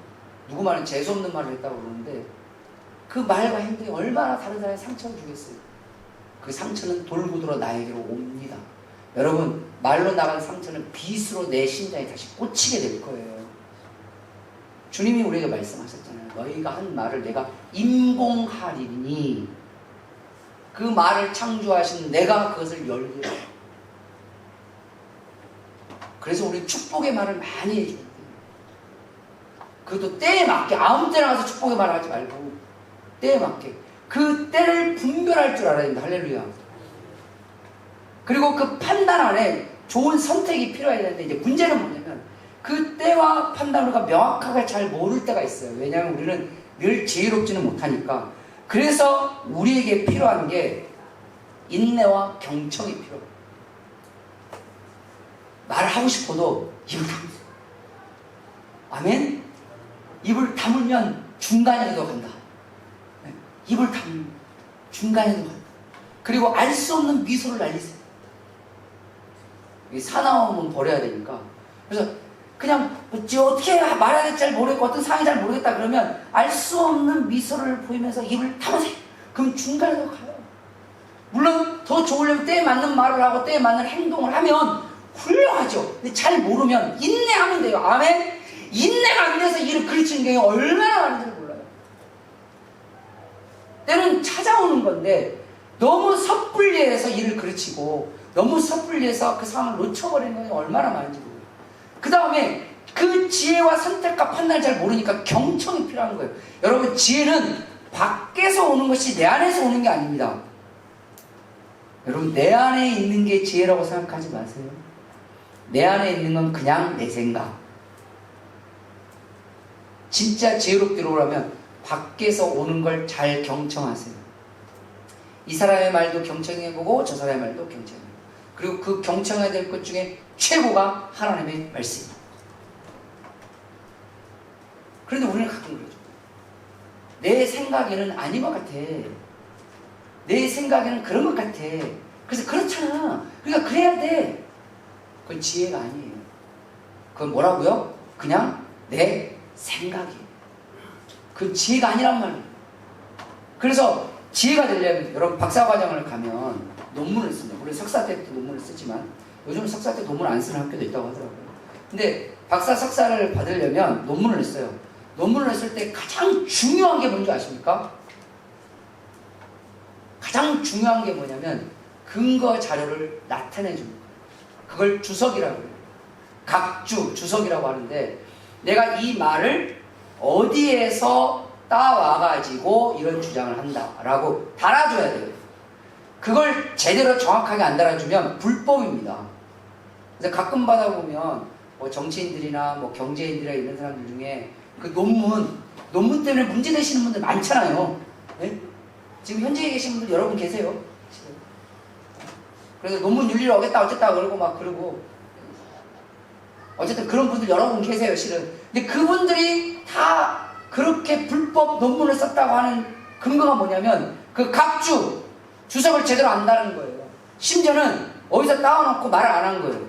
누구 말은 재수없는 말을 했다고 그러는데 그 말과 행동이 얼마나 다른 사람에 상처를 주겠어요. 그 상처는 돌고 돌아 나에게로 옵니다. 여러분 말로 나간 상처는 빗으로 내 심장에 다시 꽂히게 될 거예요. 주님이 우리에게 말씀하셨잖아요. 너희가 한 말을 내가 임공하리니 그 말을 창조하신 내가 그것을 열리라. 그래서 우리 축복의 말을 많이 해줘야 돼요. 그것도 때에 맞게 아무 때나 가서 축복의 말을 하지 말고 때에 맞게 그 때를 분별할 줄 알아야 됩니다. 할렐루야. 그리고 그 판단 안에 좋은 선택이 필요해야 되는데 이제 문제는 뭐냐면 그 때와 판단을 명확하게 잘 모를 때가 있어요. 왜냐하면 우리는 늘 지혜롭지는 못하니까. 그래서 우리에게 필요한 게 인내와 경청이 필요해요. 말을 하고 싶어도 입을 다물어요. 아멘? 입을 다물면 중간에도 간다. 입을 다물면 중간에도 간다. 그리고 알 수 없는 미소를 날리세요. 사나움은 버려야 되니까. 그래서 그냥 어떻게 말해야 될지 잘 모르겠고 어떤 상황이 잘 모르겠다 그러면 알 수 없는 미소를 보이면서 입을 다무세요. 그럼 중간에도 가요. 물론 더 좋으려면 때에 맞는 말을 하고 때에 맞는 행동을 하면 훌륭하죠. 근데 잘 모르면 인내하면 돼요. 아멘? 인내가 안 돼서 일을 그르치는 경우가 얼마나 많은지 몰라요. 때는 찾아오는 건데 너무 섣불리해서 일을 그르치고 너무 섣불리해서 그 상황을 놓쳐버리는 경우가 얼마나 많은지 몰라요. 그 다음에 그 지혜와 선택과 판단을 잘 모르니까 경청이 필요한 거예요. 여러분 지혜는 밖에서 오는 것이 내 안에서 오는 게 아닙니다. 여러분 내 안에 있는 게 지혜라고 생각하지 마세요. 내 안에 있는 건 그냥 내 생각. 진짜 지혜롭게 오려면 밖에서 오는 걸 잘 경청하세요. 이 사람의 말도 경청해보고 저 사람의 말도 경청해보고 그리고 그 경청해야 될 것 중에 최고가 하나님의 말씀입니다. 그런데 우리는 가끔 그러죠. 내 생각에는 아닌 것 같아. 내 생각에는 그런 것 같아. 그래서 그렇잖아. 그러니까 그래야 돼. 그건 지혜가 아니에요. 그건 뭐라고요? 그냥 내 생각이에요. 그건 지혜가 아니란 말이에요. 그래서 지혜가 되려면 여러분 박사과정을 가면 논문을 씁니다. 물론 석사 때도 논문을 쓰지만 요즘 석사 때 논문 안 쓰는 학교도 있다고 하더라고요. 근데 박사 석사를 받으려면 논문을 써요. 논문을 쓸 때 가장 중요한 게 뭔지 아십니까? 가장 중요한 게 뭐냐면 근거 자료를 나타내 줍니다. 그걸 주석이라고 해요. 각주, 주석이라고 하는데 내가 이 말을 어디에서 따와가지고 이런 주장을 한다라고 달아줘야 돼요. 그걸 제대로 정확하게 안 달아주면 불법입니다. 그래서 가끔 받아보면 뭐 정치인들이나 뭐 경제인들이나 이런 사람들 중에 그 논문 때문에 문제 되시는 분들 많잖아요. 네? 지금 현재에 계신 분들 여러분 계세요. 그래서 논문 윤리를 어겼다 어쨌다 그러고 막 그러고 어쨌든 그런 분들 여러분 계세요 실은. 근데 그분들이 다 그렇게 불법 논문을 썼다고 하는 근거가 뭐냐면 그 각주 주석을 제대로 안 다는 거예요. 심지어는 어디서 따와놓고 말을 안 한 거예요.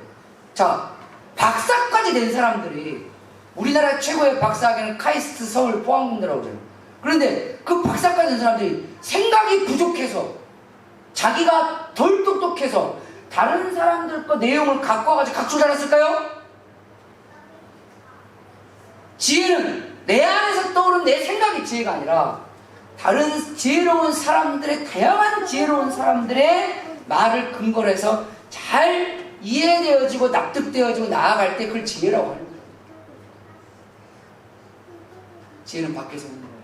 자, 박사까지 낸 사람들이 우리나라 최고의 박사학위는 카이스트 서울 포항공대라고 그래요. 그런데 그 박사까지 낸 사람들이 생각이 부족해서 자기가 덜 똑똑해서 다른 사람들 거 내용을 갖고 와가지고 각출 잘했을까요? 지혜는 내 안에서 떠오른 내 생각이 지혜가 아니라 다른 지혜로운 사람들의, 다양한 지혜로운 사람들의 말을 근거로 해서 잘 이해되어지고 납득되어지고 나아갈 때 그걸 지혜라고 하는 거예요. 지혜는 밖에서 오는 거예요.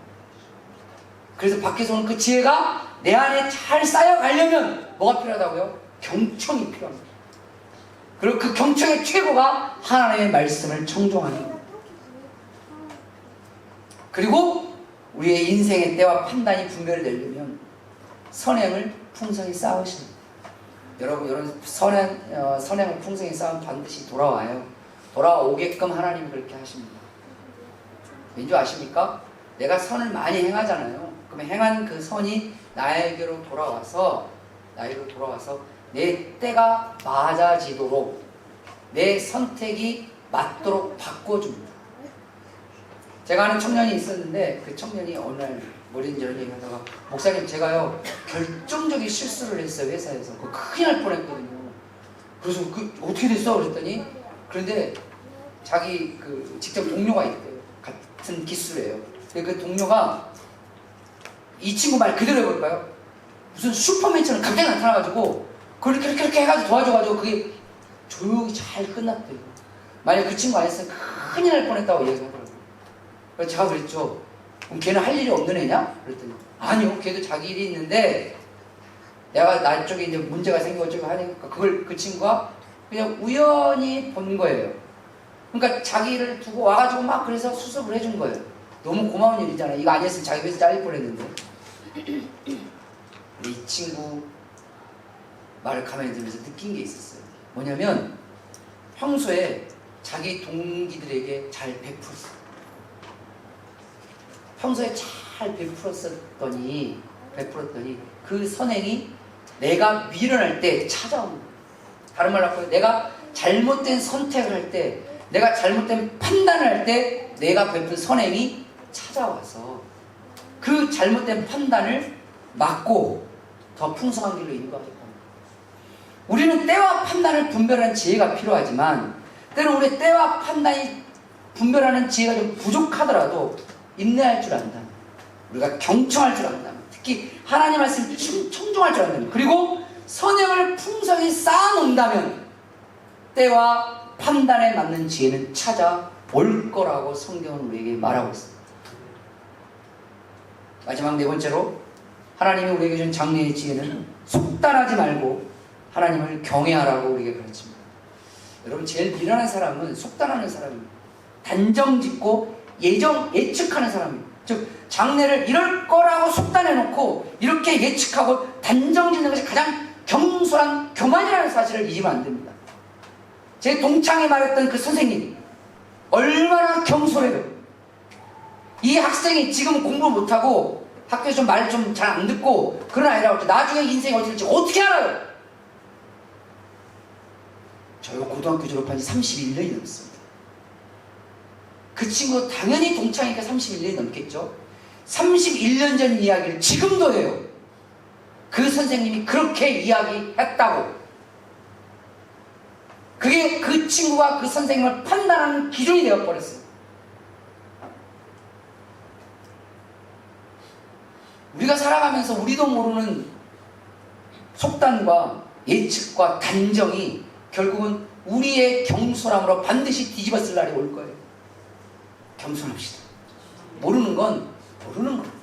그래서 밖에서 오는 그 지혜가 내 안에 잘 쌓여가려면 뭐가 필요하다고요? 경청이 필요합니다. 그리고 그 경청의 최고가 하나님의 말씀을 청종하는 거예요. 그리고 우리의 인생의 때와 판단이 분별이 되려면 선행을 풍성히 쌓으십니다. 여러분, 이런 선행을 풍성히 쌓으면 반드시 돌아와요. 돌아오게끔 하나님이 그렇게 하십니다. 왠지 아십니까? 내가 선을 많이 행하잖아요. 그러면 행한 그 선이 나에게로 돌아와서 내 때가 맞아지도록, 내 선택이 맞도록 바꿔줍니다. 제가 아는 청년이 있었는데 그 청년이 어느 날 뭐든지 얘기하다가, 목사님 제가요 결정적인 실수를 했어요. 회사에서. 그거 큰일 날 뻔했거든요. 그래서 어떻게 됐어? 그랬더니, 그런데 자기 그 직접 동료가 있대요. 같은 기수예요. 근데 그 동료가 이 친구 말 그대로 해볼까요? 무슨 슈퍼맨처럼 갑자기 나타나가지고 그렇게 해가지고 도와줘가지고 그게 조용히 잘 끝났대요. 만약 그 친구 안 했으면 큰일 날 뻔했다고 얘기하더라고요. 그래서 제가 그랬죠. 그럼 걔는 할 일이 없는 애냐? 그랬더니 아니요, 걔도 자기 일이 있는데 내가 나 쪽에 이제 문제가 생겨가지고 하니까 그걸 그 친구가 그냥 우연히 본 거예요. 그러니까 자기를 두고 와가지고 막 그래서 수습을 해준 거예요. 너무 고마운 일이잖아요. 이거 아니었으면 자기 회사 잘릴 뻔했는데. 근데 이 친구 말을 가만히 들으면서 느낀 게 있었어요. 뭐냐면 평소에 자기 동기들에게 잘 베풀었어요. 평소에 잘 베풀었더니 그 선행이 내가 미련할 때 찾아오는 거예요. 다른 말로 하면 내가 잘못된 선택을 할 때, 내가 잘못된 판단을 할 때 내가 베푼 선행이 찾아와서 그 잘못된 판단을 막고 더 풍성한 길로 인도하겠다. 우리는 때와 판단을 분별하는 지혜가 필요하지만 때로 우리 때와 판단이 분별하는 지혜가 좀 부족하더라도 인내할 줄 안다면, 우리가 경청할 줄 안다면, 특히 하나님 말씀을 청종할 줄 안다면, 그리고 선행을 풍성히 쌓아놓는다면 때와 판단에 맞는 지혜는 찾아올 거라고 성경은 우리에게 말하고 있습니다. 마지막 네 번째로, 하나님이 우리에게 준 장래의 지혜는 속단하지 말고 하나님을 경외하라고 우리에게 가르칩니다. 여러분, 제일 미련한 사람은 속단하는 사람입니다. 단정짓고 예측하는 사람입니다. 즉, 장래를 이럴 거라고 속단해놓고 이렇게 예측하고 단정짓는 것이 가장 경솔한 교만이라는 사실을 잊으면 안 됩니다. 제 동창이 말했던 그 선생님, 얼마나 경솔해요. 이 학생이 지금 공부 못하고 학교에서 말 좀 잘 안 듣고 그런 아이라고 나중에 인생이 어떻게 될지 어떻게 알아요? 저요 고등학교 졸업한 지 31년이 넘었습니다. 그 친구 당연히 동창이니까 31년이 넘겠죠. 31년 전 이야기를 지금도 해요. 그 선생님이 그렇게 이야기했다고. 그게 그 친구가 그 선생님을 판단하는 기준이 되어버렸어요. 우리가 살아가면서 우리도 모르는 속단과 예측과 단정이 결국은 우리의 경솔함으로 반드시 뒤집어쓸 날이 올 거예요. 겸손합시다. 모르는 건 모르는 거예요.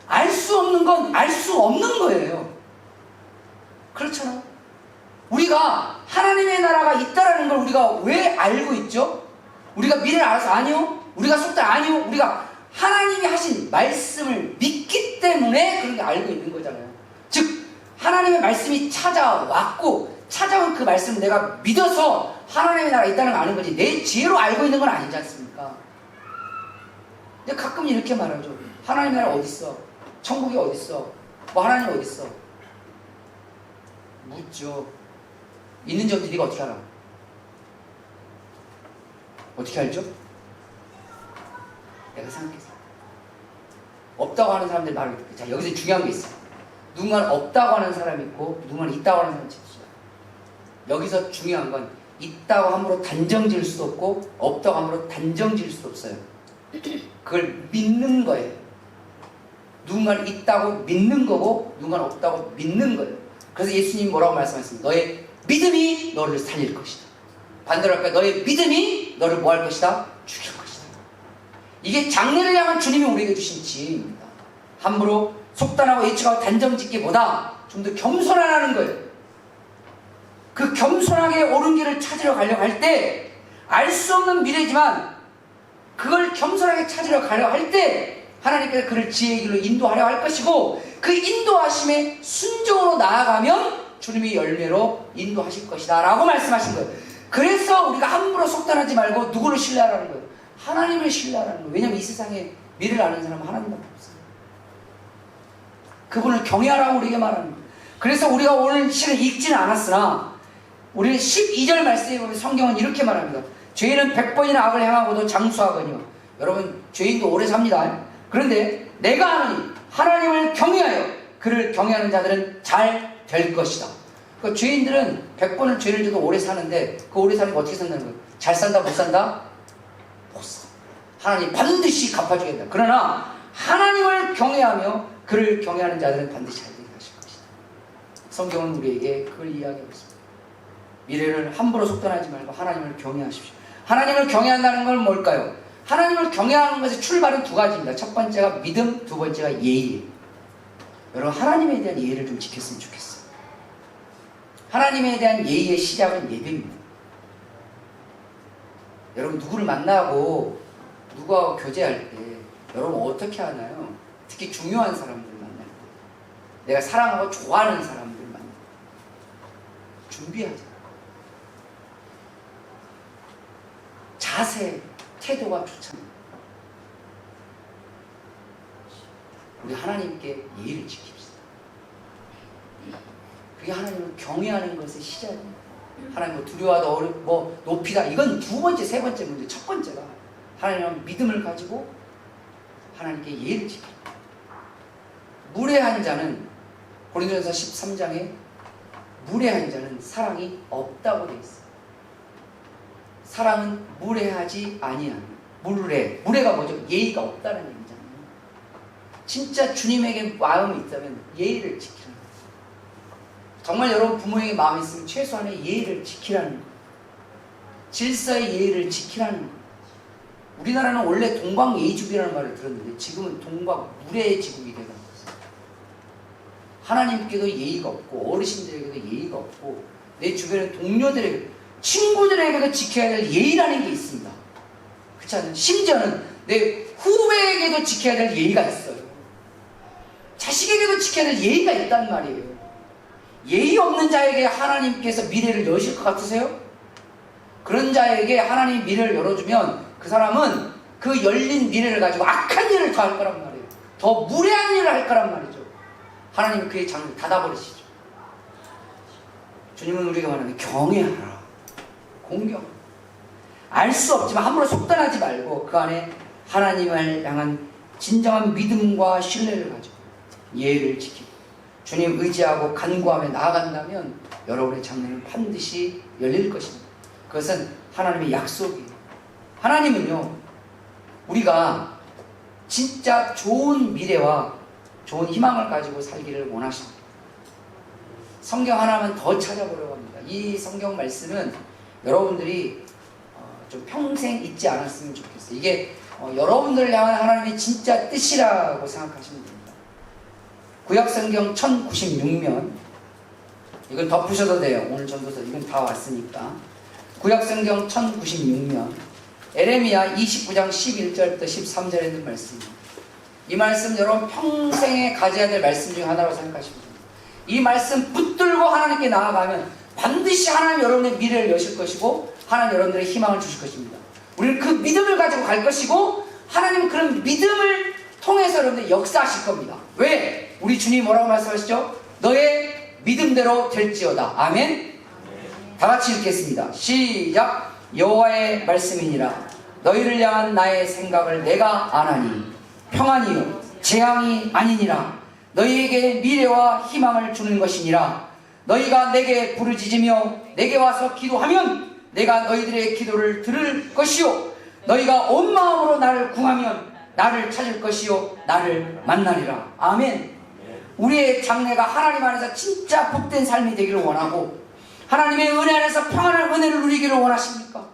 알 수 없는 건 알 수 없는 거예요. 그렇잖아요. 우리가 하나님의 나라가 있다라는 걸 우리가 왜 알고 있죠? 우리가 미래를 알아서 아니요? 우리가 속단 아니요? 우리가 하나님이 하신 말씀을 믿기 때문에 그런 게 알고 있는 거잖아요. 즉 하나님의 말씀이 찾아왔고 찾아온 그 말씀을 내가 믿어서 하나님의 나라가 있다는 걸 아는 거지 내 지혜로 알고 있는 건 아니지 않습니까? 근데 가끔 이렇게 말하죠. 하나님의 나라 어디 있어? 천국이 어디 있어? 뭐 하나님 어디 있어? 묻죠. 있는지 없는지 네가 어떻게 알아? 어떻게 알죠? 내가 생각해서 없다고 하는 사람들 말을 듣고, 자 여기서 중요한 게 있어요. 누군가는 없다고 하는 사람이 있고 누군가는 있다고 하는 사람이 있어요. 여기서 중요한 건 있다고 함부로 단정 지을 수도 없고 없다고 함부로 단정 지을 수도 없어요. 그걸 믿는 거예요. 누군가는 있다고 믿는 거고 누군가는 없다고 믿는 거예요. 그래서 예수님이 뭐라고 말씀하셨습니까? 너의 믿음이 너를 살릴 것이다. 반대로 할까요? 너의 믿음이 너를 뭐 할 것이다? 죽일 것이다. 이게 장래를 향한 주님이 우리에게 주신 지혜입니다. 함부로 속단하고 예측하고 단정짓기보다 좀 더 겸손하라는 거예요. 그 겸손하게 옳은 길을 찾으러 가려고 할 때 알 수 없는 미래지만 그걸 겸손하게 찾으러 가려고 할 때 하나님께서 그를 지혜의 길로 인도하려 할 것이고 그 인도하심에 순종으로 나아가면 주님이 열매로 인도하실 것이다 라고 말씀하신 거예요. 그래서 우리가 함부로 속단하지 말고 누구를 신뢰하라는 거예요? 하나님을 신뢰하라는 거예요. 왜냐하면 이 세상에 미래를 아는 사람은 하나님밖에 없어요. 그분을 경외하라고 우리에게 말하는 거예요. 그래서 우리가 오늘 시를 읽지는 않았으나 우리는 12절 말씀에 보면 성경은 이렇게 말합니다. 죄인은 100번이나 악을 행하고도 장수하거니와. 여러분 죄인도 오래 삽니다. 그런데 내가 하노니 하나님을 경외하여 그를 경외하는 자들은 잘 될 것이다. 그 죄인들은 100번을 죄를 져도 오래 사는데 그 오래 사는 거 어떻게 산다는 거예요? 잘 산다 못 산다? 못 사. 하나님 반드시 갚아주겠다. 그러나 하나님을 경외하며 그를 경외하는 자들은 반드시 잘 되게 하실 것이다. 성경은 우리에게 그걸 이야기하고 있습니다. 미래를 함부로 속단하지 말고 하나님을 경외하십시오. 하나님을 경외한다는 건 뭘까요? 하나님을 경외하는 것의 출발은 두 가지입니다. 첫 번째가 믿음, 두 번째가 예의예요. 여러분 하나님에 대한 예의를 좀 지켰으면 좋겠어요. 하나님에 대한 예의의 시작은 예배입니다. 여러분 누구를 만나고 누구와 교제할 때 여러분 어떻게 하나요? 특히 중요한 사람들을 만날 때 내가 사랑하고 좋아하는 사람들을 만날 때 준비하자. 자세, 태도가 좋잖아요. 우리 하나님께 예의를 지킵시다. 그게 하나님을 경외하는 것의 시작입니다. 하나님을 두려워하다, 높이다. 이건 두 번째, 세 번째 문제. 첫 번째가 하나님은 믿음을 가지고 하나님께 예의를 지킵니다. 무례한 자는 고린도전서 13장에 무례한 자는 사랑이 없다고 되어 있어요. 사랑은 무례하지 아니하는 무례가 뭐죠? 예의가 없다는 얘기잖아요. 진짜 주님에게 마음이 있다면 예의를 지키라는 거예요. 정말 여러분 부모에게 마음이 있으면 최소한의 예의를 지키라는 거예요. 질서의 예의를 지키라는 거예요. 우리나라는 원래 동방예의지국이라는 말을 들었는데 지금은 동방무례지국이 되는 거예요. 하나님께도 예의가 없고 어르신들에게도 예의가 없고 내 주변의 동료들에게 친구들에게도 지켜야 될 예의라는 게 있습니다. 그렇지 않아요? 심지어는 내 후배에게도 지켜야 될 예의가 있어요. 자식에게도 지켜야 될 예의가 있단 말이에요. 예의 없는 자에게 하나님께서 미래를 여실 것 같으세요? 그런 자에게 하나님이 미래를 열어주면 그 사람은 그 열린 미래를 가지고 악한 일을 더 할 거란 말이에요. 더 무례한 일을 할 거란 말이죠. 하나님은 그의 장을 닫아버리시죠. 주님은 우리가 말하는 경외하라. 공경. 알 수 없지만 함부로 속단하지 말고 그 안에 하나님을 향한 진정한 믿음과 신뢰를 가지고 예의를 지키고 주님 의지하고 간구하며 나아간다면 여러분의 장래는 반드시 열릴 것입니다. 그것은 하나님의 약속이에요. 하나님은요, 우리가 진짜 좋은 미래와 좋은 희망을 가지고 살기를 원하십니다. 성경 하나만 더 찾아보려고 합니다. 이 성경 말씀은 여러분들이 좀 평생 잊지 않았으면 좋겠어요. 이게 여러분들을 향한 하나님의 진짜 뜻이라고 생각하시면 됩니다. 구약성경 1096면 이건 덮으셔도 돼요. 오늘 전도서 이건 다 왔으니까. 구약성경 1096면 에레미야 29장 11절부터 13절에 있는 말씀입니다. 이 말씀 여러분 평생에 가져야 될 말씀 중 하나라고 생각하시면 됩니다. 이 말씀 붙들고 하나님께 나아가면 반드시 하나님 여러분의 미래를 여실 것이고 하나님 여러분들의 희망을 주실 것입니다. 우리는 그 믿음을 가지고 갈 것이고 하나님은 그런 믿음을 통해서 여러분들 역사하실 겁니다. 왜? 우리 주님이 뭐라고 말씀하시죠? 너의 믿음대로 될지어다. 아멘? 다 같이 읽겠습니다. 시작! 여호와의 말씀이니라. 너희를 향한 나의 생각을 내가 아나니 평안이요 재앙이 아니니라. 너희에게 미래와 희망을 주는 것이니라. 너희가 내게 부르짖으며 내게 와서 기도하면 내가 너희들의 기도를 들을 것이요 너희가 온 마음으로 나를 구하면 나를 찾을 것이요 나를 만나리라. 아멘. 우리의 장래가 하나님 안에서 진짜 복된 삶이 되기를 원하고 하나님의 은혜 안에서 평안한 은혜를 누리기를 원하십니까?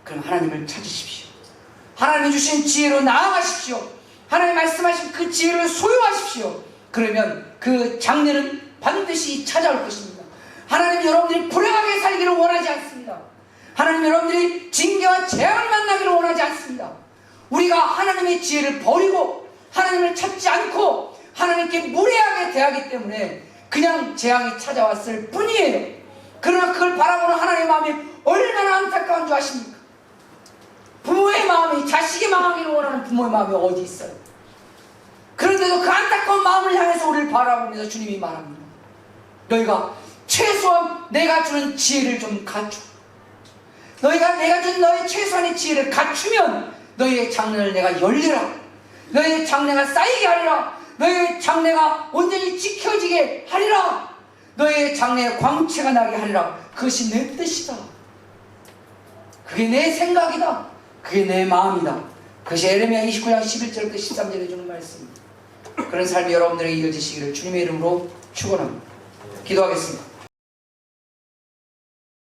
그럼 하나님을 찾으십시오. 하나님이 주신 지혜로 나아가십시오. 하나님 말씀하신 그 지혜를 소유하십시오. 그러면 그 장래는 반드시 찾아올 것입니다. 하나님 여러분들이 불행하게 살기를 원하지 않습니다. 하나님 여러분들이 징계와 재앙을 만나기를 원하지 않습니다. 우리가 하나님의 지혜를 버리고 하나님을 찾지 않고 하나님께 무례하게 대하기 때문에 그냥 재앙이 찾아왔을 뿐이에요. 그러나 그걸 바라보는 하나님의 마음이 얼마나 안타까운 줄 아십니까? 부모의 마음이 자식이 망하기를 원하는 부모의 마음이 어디 있어요? 그런데도 그 안타까운 마음을 향해서 우리를 바라보면서 주님이 말합니다. 너희가 최소한 내가 주는 지혜를 좀 갖춰. 너희가 내가 준 너희 최소한의 지혜를 갖추면 너희의 장래를 내가 열리라. 너희의 장래가 쌓이게 하리라. 너희의 장래가 온전히 지켜지게 하리라. 너희의 장래에 광채가 나게 하리라. 그것이 내 뜻이다. 그게 내 생각이다. 그게 내 마음이다. 그것이 에레미야 29장 11절부터 13절에 주는 말씀입니다. 그런 삶이 여러분들에게 이어지시기를 주님의 이름으로 축원합니다. 기도하겠습니다.